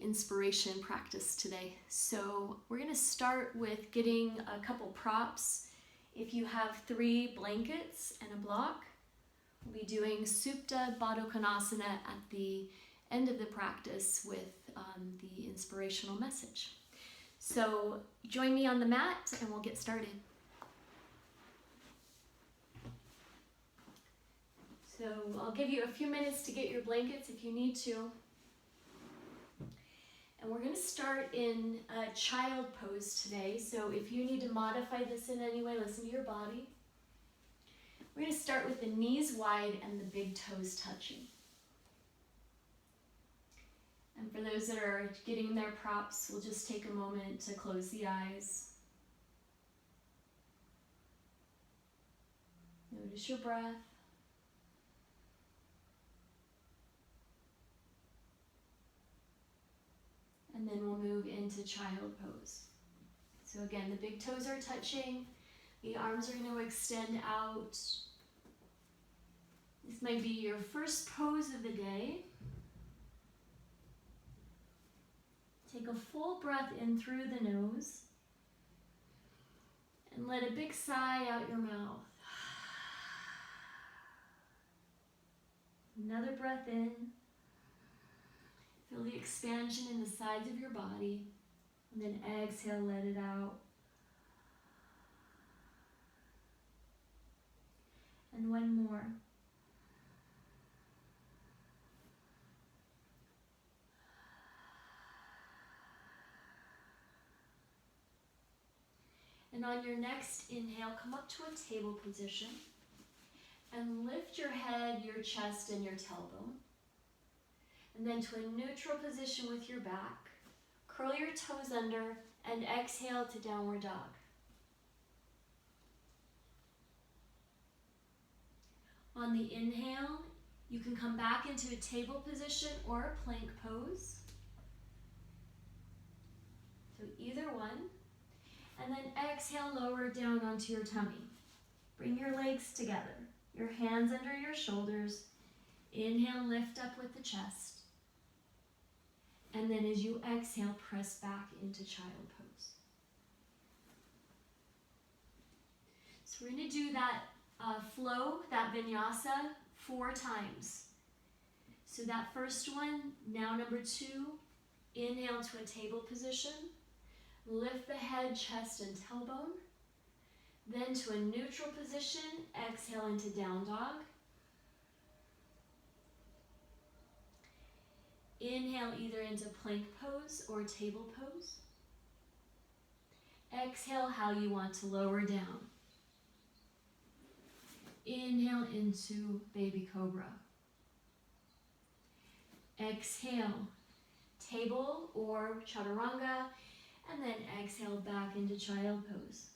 inspiration practice today. So we're going to start with getting a couple props. If you have 3 blankets and a block, we'll be doing Supta Baddha Konasana at the end of the practice with the inspirational message. So join me on the mat and we'll get started. So I'll give you a few minutes to get your blankets if you need to. And we're going to start in a child pose today. So if you need to modify this in any way, listen to your body. We're going to start with the knees wide and the big toes touching. And for those that are getting their props, we'll just take a moment to close the eyes. Notice your breath. And then we'll move into child pose. So again, the big toes are touching. The arms are going to extend out. This might be your first pose of the day. Take a full breath in through the nose. And let a big sigh out your mouth. Another breath in. Feel the expansion in the sides of your body, and then exhale, let it out. And one more. And on your next inhale, come up to a table position and lift your head, your chest, and your tailbone. And then to a neutral position with your back. Curl your toes under and exhale to downward dog. On the inhale, you can come back into a table position or a plank pose. So either one. And then exhale, lower down onto your tummy. Bring your legs together. Your hands under your shoulders. Inhale, lift up with the chest. And then as you exhale, press back into child pose. So we're going to do that flow, that vinyasa, 4 times. So that first one, now number 2, inhale to a table position. Lift the head, chest, and tailbone. Then to a neutral position, exhale into down dog. Inhale either into plank pose or table pose. Exhale how you want to lower down. Inhale into baby cobra. Exhale, table or chaturanga, and then exhale back into child pose.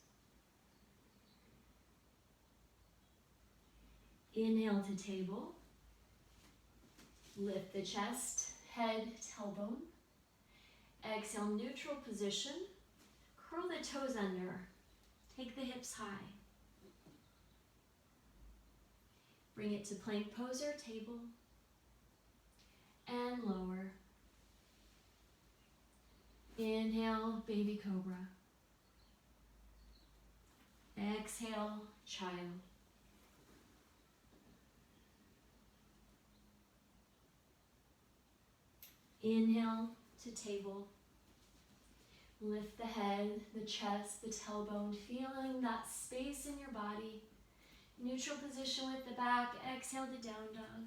Inhale to table. Lift the chest, head, tailbone. Exhale, neutral position. Curl the toes under. Take the hips high. Bring it to plank pose or table. And lower. Inhale, baby cobra. Exhale, child. Inhale to table. Lift the head, the chest, the tailbone, feeling that space in your body. Neutral position with the back. Exhale to down dog.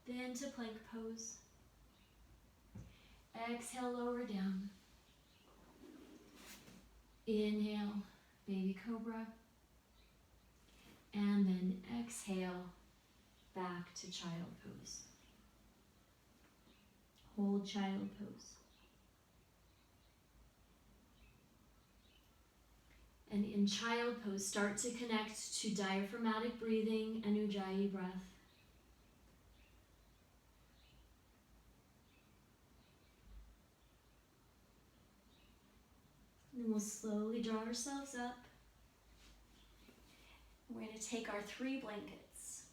Then to plank pose. Exhale, lower down. Inhale, baby cobra. And then exhale, back to child pose. Hold child pose. And in child pose, start to connect to diaphragmatic breathing and Ujjayi breath. And then we'll slowly draw ourselves up. We're going to take our 3 blankets.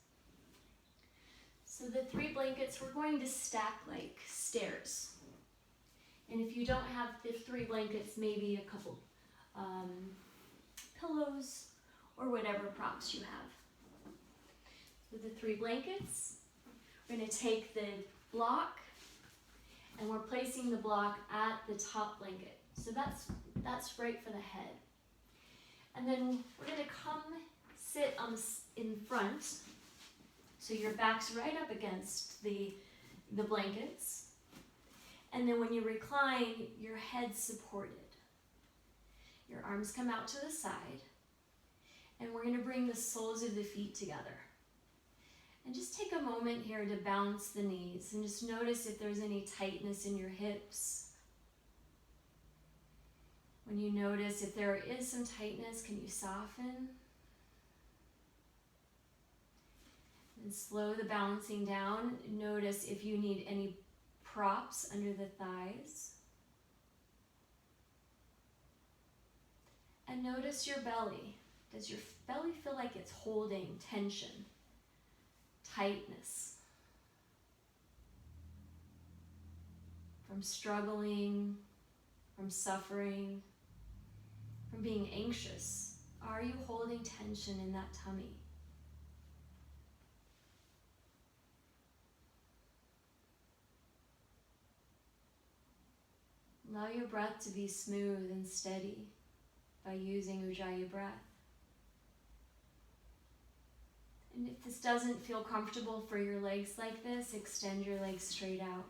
So the 3 blankets we're going to stack like stairs. And if you don't have the 3 blankets, maybe a couple pillows or whatever props you have. So the 3 blankets, we're going to take the block and we're placing the block at the top blanket. So that's right for the head. And then we're going to come sit in front, so your back's right up against the blankets. And then when you recline, your head's supported. Your arms come out to the side, and we're going to bring the soles of the feet together. And just take a moment here to bounce the knees and just notice if there's any tightness in your hips. When you notice if there is some tightness, can you soften? And slow the bouncing down. Notice if you need any props under the thighs. And notice your belly. Does your belly feel like it's holding tension, tightness? From struggling, from suffering, from being anxious. Are you holding tension in that tummy? Allow your breath to be smooth and steady by using Ujjayi breath. And if this doesn't feel comfortable for your legs like this, extend your legs straight out.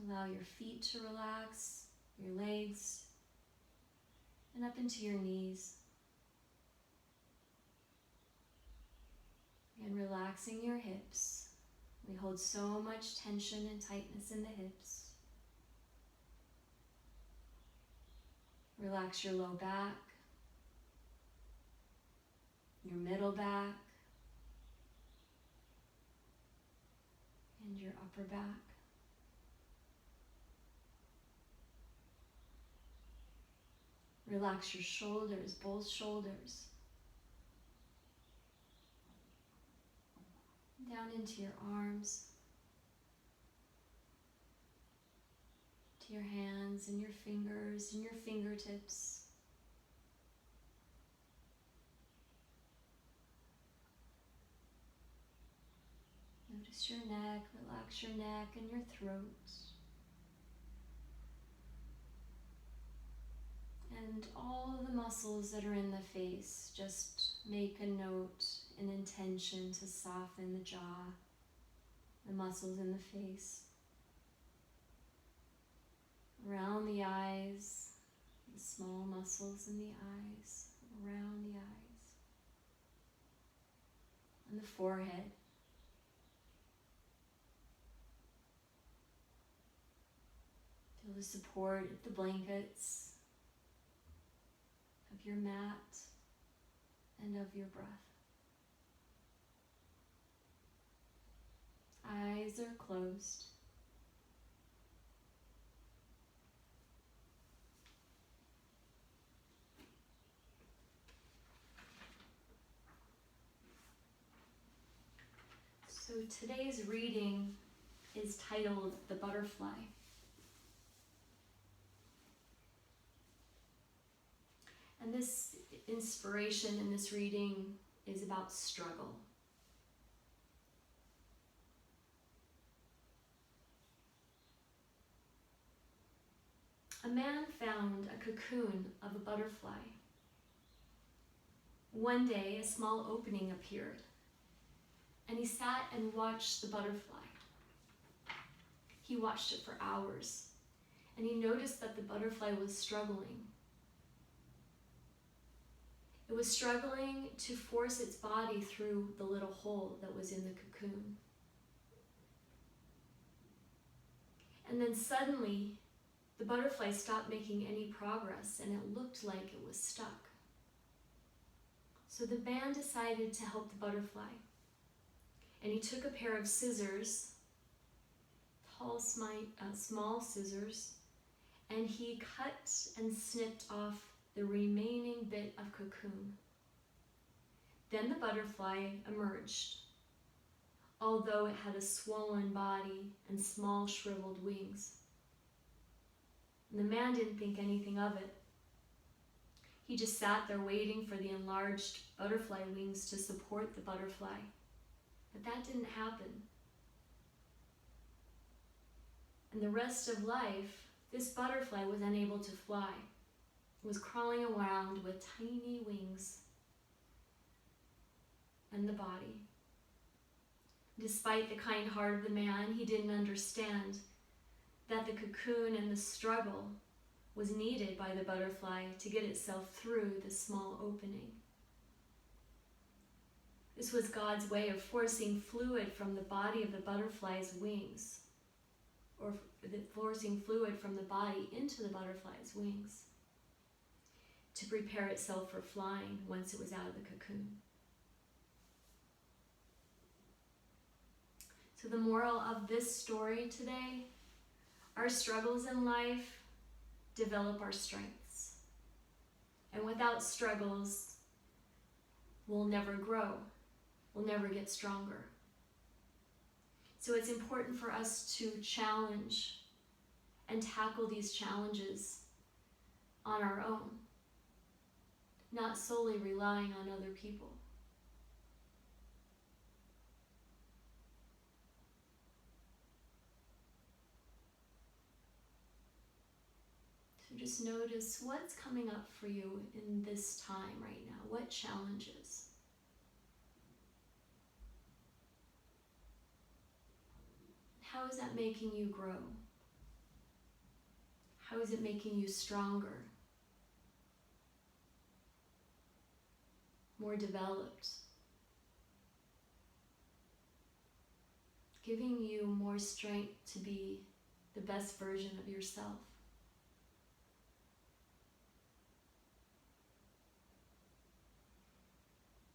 Allow your feet to relax, your legs, and up into your knees. And relaxing your hips. We hold so much tension and tightness in the hips. Relax your low back, your middle back, and your upper back. Relax your shoulders, both shoulders. Down into your arms, to your hands and your fingers and your fingertips. Notice your neck, relax your neck and your throat. And all the muscles that are in the face, just make a note, an intention to soften the jaw, the muscles in the face. Around the eyes, the small muscles in the eyes, around the eyes. And the forehead. Feel the support of the blankets, of your mat, and of your breath. Eyes are closed. So today's reading is titled The Butterfly. And this inspiration in this reading is about struggle. A man found a cocoon of a butterfly. One day, a small opening appeared, and he sat and watched the butterfly. He watched it for hours, and he noticed that the butterfly was struggling. It was struggling to force its body through the little hole that was in the cocoon. And then suddenly, the butterfly stopped making any progress, and it looked like it was stuck. So the man decided to help the butterfly. And he took a pair of scissors, small scissors, and he cut and snipped off the remaining bit of cocoon. Then the butterfly emerged, although it had a swollen body and small shriveled wings. And the man didn't think anything of it. He just sat there waiting for the enlarged butterfly wings to support the butterfly. But that didn't happen. And the rest of life, this butterfly was unable to fly. It was crawling around with tiny wings and the body. Despite the kind heart of the man, he didn't understand that the cocoon and the struggle was needed by the butterfly to get itself through the small opening. This was God's way of forcing fluid from the body of the butterfly's wings, or forcing fluid from the body into the butterfly's wings to prepare itself for flying once it was out of the cocoon. So the moral of this story today, our struggles in life develop our strengths. And without struggles, we'll never grow. We'll never get stronger. So it's important for us to challenge and tackle these challenges on our own, not solely relying on other people. So just notice what's coming up for you in this time right now. What challenges? How is that making you grow? How is it making you stronger, more developed, giving you more strength to be the best version of yourself?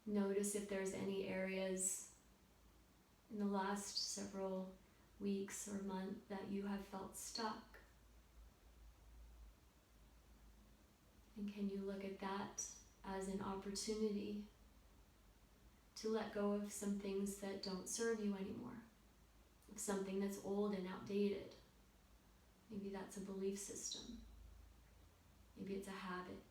Notice if there's any areas in the last several weeks or month that you have felt stuck. And can you look at that as an opportunity to let go of some things that don't serve you anymore, of something that's old and outdated? Maybe that's a belief system. Maybe it's a habit.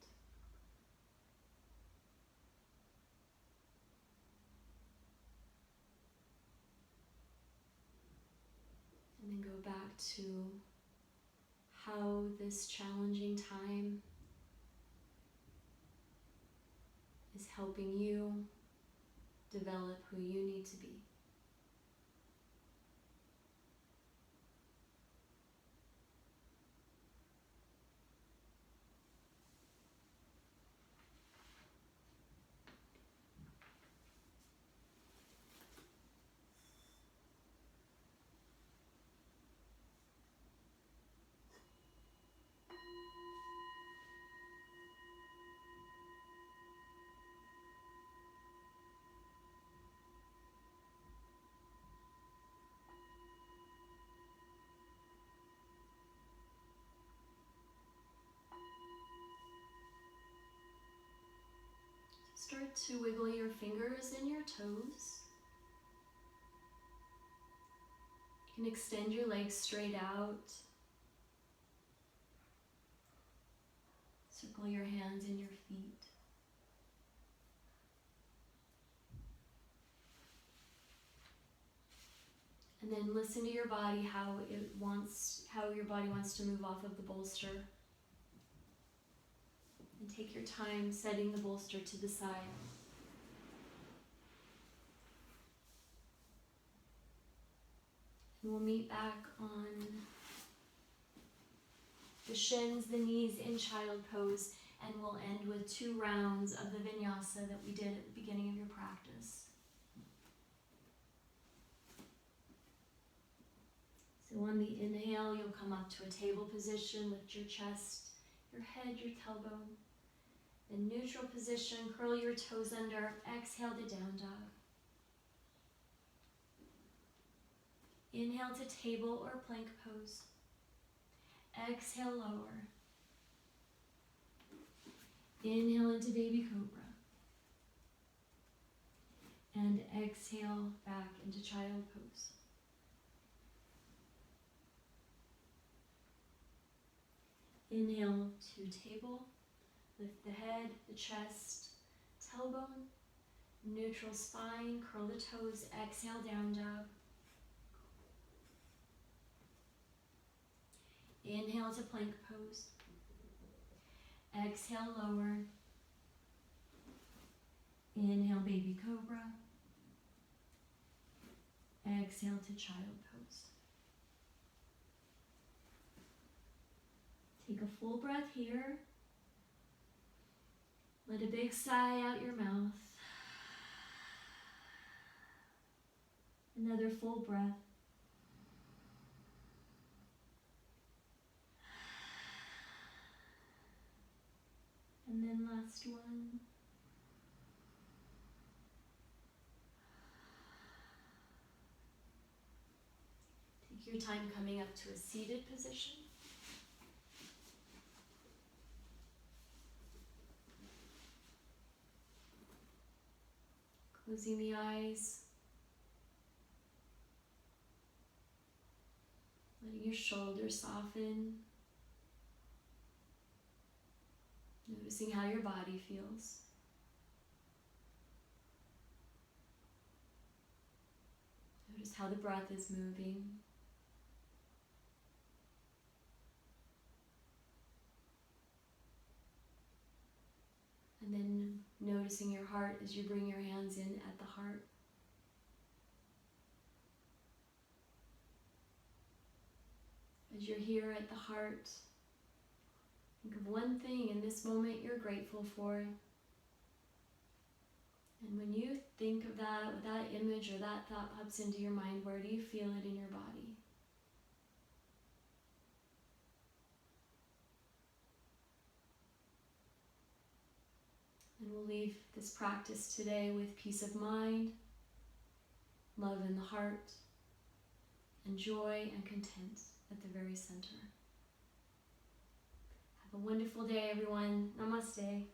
And then go back to how this challenging time is helping you develop who you need to be. Start to wiggle your fingers and your toes. You can extend your legs straight out. Circle your hands and your feet. And then listen to your body, how your body wants to move off of the bolster. And take your time setting the bolster to the side. And we'll meet back on the shins, the knees in child pose, and we'll end with 2 rounds of the vinyasa that we did at the beginning of your practice. So on the inhale, you'll come up to a table position, lift your chest, your head, your tailbone. In neutral position, curl your toes under, exhale to down dog. Inhale to table or plank pose. Exhale, lower. Inhale into baby cobra. And exhale back into child pose. Inhale to table. Lift the head, the chest, tailbone, neutral spine, curl the toes, exhale, down dog. Inhale to plank pose. Exhale, lower. Inhale, baby cobra. Exhale to child pose. Take a full breath here. Let a big sigh out your mouth. Another full breath. And then last one. Take your time coming up to a seated position. Closing the eyes. Letting your shoulders soften. Noticing how your body feels. Notice how the breath is moving. And then noticing your heart as you bring your hands in at the heart. As you're here at the heart, think of one thing in this moment you're grateful for. And when you think of that image or that thought pops into your mind, where do you feel it in your body? And we'll leave this practice today with peace of mind, love in the heart, and joy and content at the very center. Have a wonderful day, everyone. Namaste.